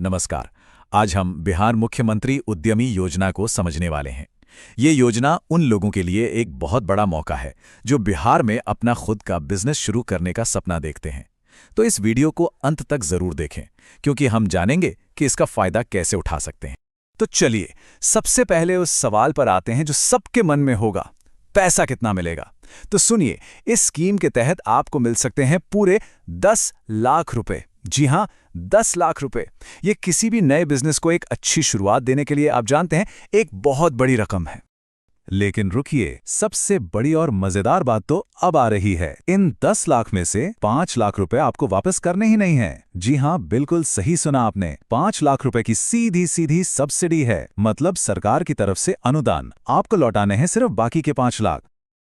नमस्कार। आज हम बिहार मुख्यमंत्री उद्यमी योजना को समझने वाले हैं। ये योजना उन लोगों के लिए एक बहुत बड़ा मौका है जो बिहार में अपना खुद का बिजनेस शुरू करने का सपना देखते हैं। तो इस वीडियो को अंत तक जरूर देखें, क्योंकि हम जानेंगे कि इसका फायदा कैसे उठा सकते हैं। तो चलिए, सबसे पहले उस सवाल पर आते हैं जो सबके मन में होगा, पैसा कितना मिलेगा। तो सुनिए, इस स्कीम के तहत आपको मिल सकते हैं पूरे 10 लाख रुपए। जी हां, 10 लाख रुपए। ये किसी भी नए बिजनेस को एक अच्छी शुरुआत देने के लिए, आप जानते हैं, एक बहुत बड़ी रकम है। लेकिन रुकिए, सबसे बड़ी और मजेदार बात तो अब आ रही है। इन 10 लाख में से 5 लाख रुपए आपको वापस करने ही नहीं है। जी हां, बिल्कुल सही सुना आपने। 5 लाख रुपए की सीधी सीधी सब्सिडी है, मतलब सरकार की तरफ से अनुदान। आपको लौटाने हैं सिर्फ बाकी के 5 लाख।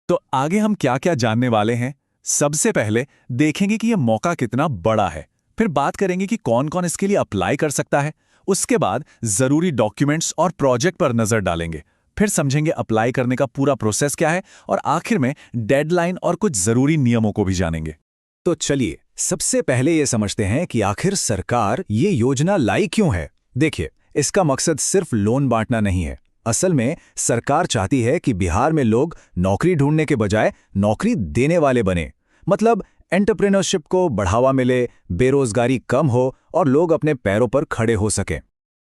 तो आगे हम क्या क्या जानने वाले हैं? सबसे पहले देखेंगे कि यह मौका कितना बड़ा है। फिर बात करेंगे कि कौन कौन इसके लिए अप्लाई कर सकता है। उसके बाद जरूरी डॉक्यूमेंट्स और प्रोजेक्ट पर नजर डालेंगे। फिर समझेंगे अप्लाई करने का पूरा प्रोसेस क्या है, और आखिर में डेडलाइन और कुछ जरूरी नियमों को भी जानेंगे। तो चलिए, सबसे पहले ये समझते हैं कि आखिर सरकार ये योजना लाई क्यों है। देखिए, इसका मकसद सिर्फ लोन बांटना नहीं है। असल में सरकार चाहती है कि बिहार में लोग नौकरी ढूंढने के बजाय नौकरी देने वाले बने। मतलब एंटरप्रेन्योरशिप को बढ़ावा मिले, बेरोजगारी कम हो और लोग अपने पैरों पर खड़े हो सकें।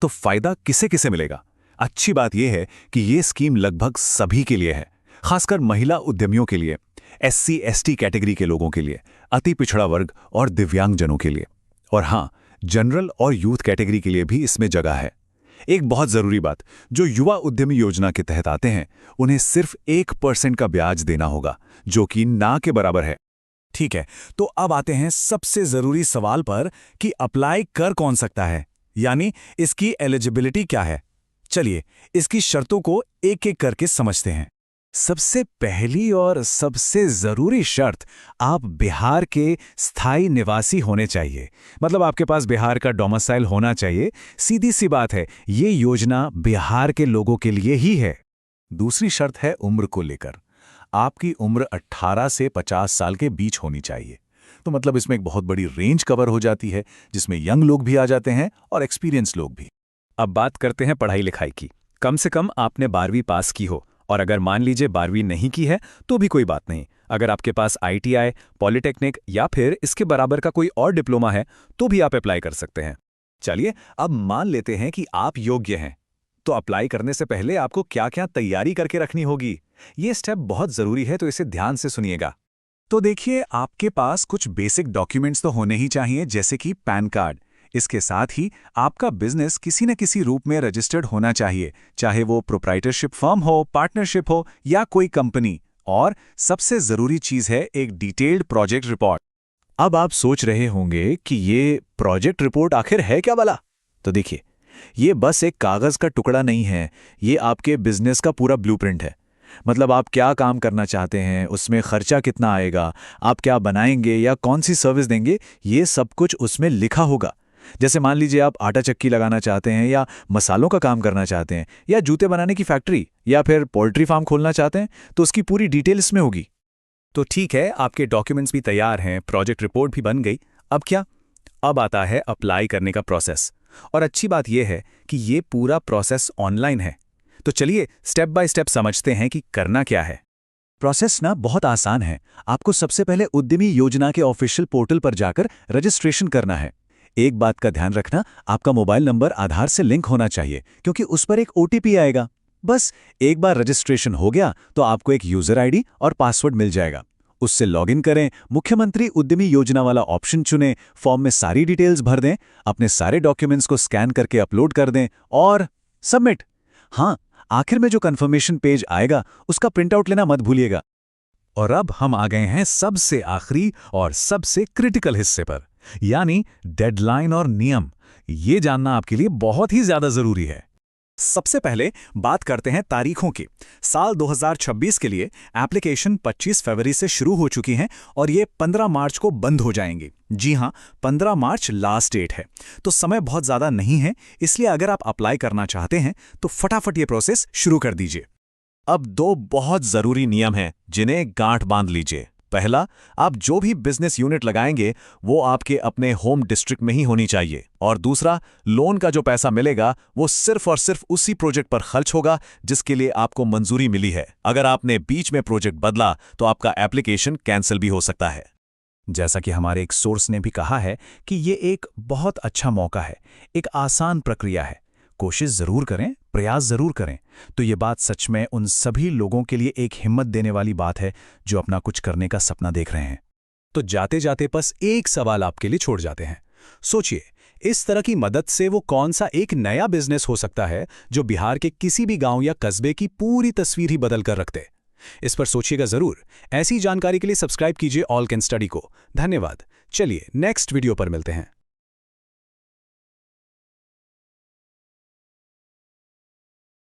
तो फायदा किसे किसे मिलेगा? अच्छी बात यह है कि ये स्कीम लगभग सभी के लिए है, खासकर महिला उद्यमियों के लिए, SC/ST कैटेगरी के लोगों के लिए, अति पिछड़ा वर्ग और दिव्यांगजनों के लिए। और हां, जनरल और यूथ कैटेगरी के लिए भी इसमें जगह है। एक बहुत जरूरी बात, जो युवा उद्यमी योजना के तहत आते हैं, उन्हें सिर्फ 1% का ब्याज देना होगा, जो कि ना के बराबर है। ठीक है, तो अब आते हैं सबसे जरूरी सवाल पर कि अप्लाई कर कौन सकता है, यानी इसकी एलिजिबिलिटी क्या है। चलिए, इसकी शर्तों को एक एक करके समझते हैं। सबसे पहली और सबसे जरूरी शर्त, आप बिहार के स्थायी निवासी होने चाहिए। मतलब आपके पास बिहार का डोमिसाइल होना चाहिए। सीधी सी बात है, ये योजना बिहार के लोगों के लिए ही है। दूसरी शर्त है उम्र को लेकर। आपकी उम्र 18 से 50 साल के बीच होनी चाहिए। तो मतलब इसमें एक बहुत बड़ी रेंज कवर हो जाती है, जिसमें यंग लोग भी आ जाते हैं और एक्सपीरियंस लोग भी। अब बात करते हैं पढ़ाई लिखाई की। कम से कम आपने 12वीं पास की हो, और अगर मान लीजिए 12वीं नहीं की है तो भी कोई बात नहीं। अगर आपके पास ITI, पॉलिटेक्निक या फिर इसके बराबर का कोई और डिप्लोमा है तो भी आप अप्लाई कर सकते हैं। चलिए, अब मान लेते हैं कि आप योग्य हैं। तो अप्लाई करने से पहले आपको क्या क्या तैयारी करके रखनी होगी, ये स्टेप बहुत जरूरी है, तो इसे ध्यान से सुनिएगा। तो देखिए, आपके पास कुछ बेसिक डॉक्यूमेंट्स तो होने ही चाहिए, जैसे कि पैन कार्ड। इसके साथ ही आपका बिजनेस किसी न किसी रूप में रजिस्टर्ड होना चाहिए, चाहे वो प्रोप्राइटरशिप फर्म हो, पार्टनरशिप हो या कोई कंपनी। और सबसे जरूरी चीज है एक डिटेल्ड प्रोजेक्ट रिपोर्ट। अब आप सोच रहे होंगे कि ये प्रोजेक्ट रिपोर्ट आखिर है क्या वाला? तो देखिए, ये बस एक कागज का टुकड़ा नहीं है, ये आपके बिजनेस का पूरा ब्लूप्रिंट है। मतलब आप क्या काम करना चाहते हैं, उसमें खर्चा कितना आएगा, आप क्या बनाएंगे या कौन सी सर्विस देंगे, ये सब कुछ उसमें लिखा होगा। जैसे मान लीजिए आप आटा चक्की लगाना चाहते हैं, या मसालों का काम करना चाहते हैं, या जूते बनाने की फैक्ट्री, या फिर पोल्ट्री फार्म खोलना चाहते हैं, तो उसकी पूरी डिटेल इसमें होगी। तो ठीक है, आपके डॉक्यूमेंट्स भी तैयार हैं, प्रोजेक्ट रिपोर्ट भी बन गई। अब क्या? अब आता है अप्लाई करने का प्रोसेस। और अच्छी बात यह है कि ये पूरा प्रोसेस ऑनलाइन है। तो चलिए स्टेप बाय स्टेप समझते हैं कि करना क्या है। प्रोसेस ना बहुत आसान है। आपको सबसे पहले उद्यमी योजना के ऑफिशियल पोर्टल पर जाकर रजिस्ट्रेशन करना है। एक बात का ध्यान रखना, आपका मोबाइल नंबर आधार से लिंक होना चाहिए, क्योंकि उस पर एक OTP आएगा। बस एक बार रजिस्ट्रेशन हो गया तो आपको एक यूजर ID और पासवर्ड मिल जाएगा। उससे लॉगिन करें, मुख्यमंत्री उद्यमी योजना वाला ऑप्शन चुनें, फॉर्म में सारी डिटेल्स भर दें, अपने सारे डॉक्यूमेंट्स को स्कैन करके अपलोड कर दें और सबमिट। हाँ, आखिर में जो कंफर्मेशन पेज आएगा उसका प्रिंटआउट लेना मत भूलिएगा। और अब हम आ गए हैं सबसे आखिरी और सबसे क्रिटिकल हिस्से पर, यानी डेडलाइन और नियम। ये जानना आपके लिए बहुत ही ज्यादा जरूरी है। सबसे पहले बात करते हैं तारीखों की। साल 2026 के लिए एप्लीकेशन 25 फरवरी से शुरू हो चुकी हैं और ये 15 मार्च को बंद हो जाएंगी। जी हां, 15 मार्च लास्ट डेट है, तो समय बहुत ज़्यादा नहीं है। इसलिए अगर आप अप्लाई करना चाहते हैं तो फटाफट ये प्रोसेस शुरू कर दीजिए। अब 2 बहुत ज़रूरी नियम हैं जिन्हें गांठ बांध लीजिए। पहला, आप जो भी बिजनेस यूनिट लगाएंगे वो आपके अपने होम डिस्ट्रिक्ट में ही होनी चाहिए। और दूसरा, लोन का जो पैसा मिलेगा वो सिर्फ और सिर्फ उसी प्रोजेक्ट पर खर्च होगा जिसके लिए आपको मंजूरी मिली है। अगर आपने बीच में प्रोजेक्ट बदला तो आपका एप्लीकेशन कैंसिल भी हो सकता है। जैसा कि हमारे एक सोर्स ने भी कहा है कि ये एक बहुत अच्छा मौका है, एक आसान प्रक्रिया है। कोशिश जरूर करें, प्रयास जरूर करें। तो ये बात सच में उन सभी लोगों के लिए एक हिम्मत देने वाली बात है जो अपना कुछ करने का सपना देख रहे हैं। तो जाते जाते बस एक सवाल आपके लिए छोड़ जाते हैं। सोचिए, इस तरह की मदद से वो कौन सा एक नया बिजनेस हो सकता है जो बिहार के किसी भी गांव या कस्बे की पूरी तस्वीर ही बदल कर रख दे। इस पर सोचिएगा जरूर। ऐसी जानकारी के लिए सब्सक्राइब कीजिए ऑल कैन स्टडी को। धन्यवाद। चलिए नेक्स्ट वीडियो पर मिलते हैं।